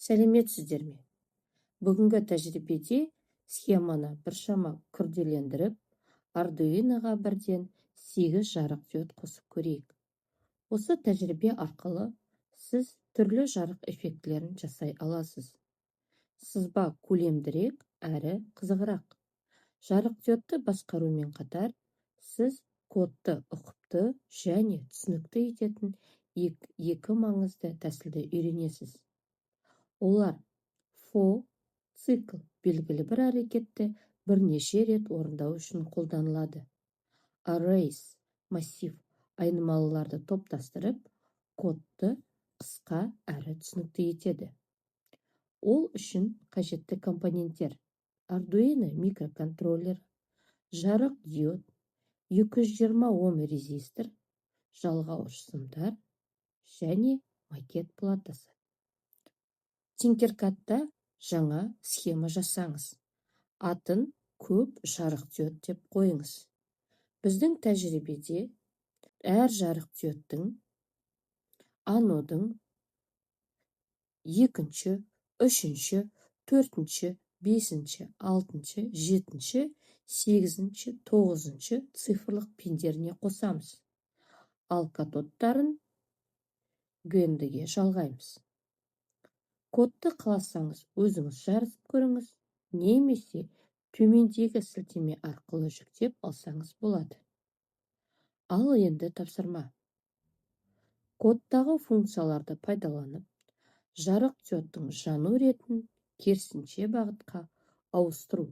Сәлеметсіздер ме? Бүгінгі тәжірибеде схеманы біршама күрделендіріп, Arduino'ға бірден 8 жарық диод қосып көрейік. Осы тәжірибе арқылы сіз түрлі жарық эффектілерін жасай аласыз. Сызба көлемдірек әрі қызығырақ. Жарық диодты басқарумен қатар, сіз кодты ұқыпты және түсінікті ететін екі маңызды тәсілді үйренесіз. Олар for цикл белгілі бір әрекетті бірнеше рет орындау үшін қолданылады. Arrays массив айнымалыларды топтастырып, кодты қысқа әрі түсінікті етеді. Ол үшін қажетті компоненттер: Arduino микроконтроллер, жарық диод, 220 Ом резистор, жалғауыш сымдар және макет платасы. Tinkercad'та жаңа схема жасаңыз. Атын көп жарық диод деп қойыңыз. Біздің тәжірибеде әр жарық диодтың анодың екінші, үшінші, төртінші, бесінші, алтыншы, жетінші, сегізінші, тоғызыншы цифрлық пиндеріне қосамыз. Ал катодтарын гендіге жалғаймыз. Кодты қаласаңыз өзіңіз жарысып көріңіз, немесе төмендегі сілтеме арқылы жүктеп алсаңыз болады. Ал енді тапсырма. Кодтағы функцияларды пайдаланып, жарық диодтың жану ретін керісінше бағытқа ауыстыру.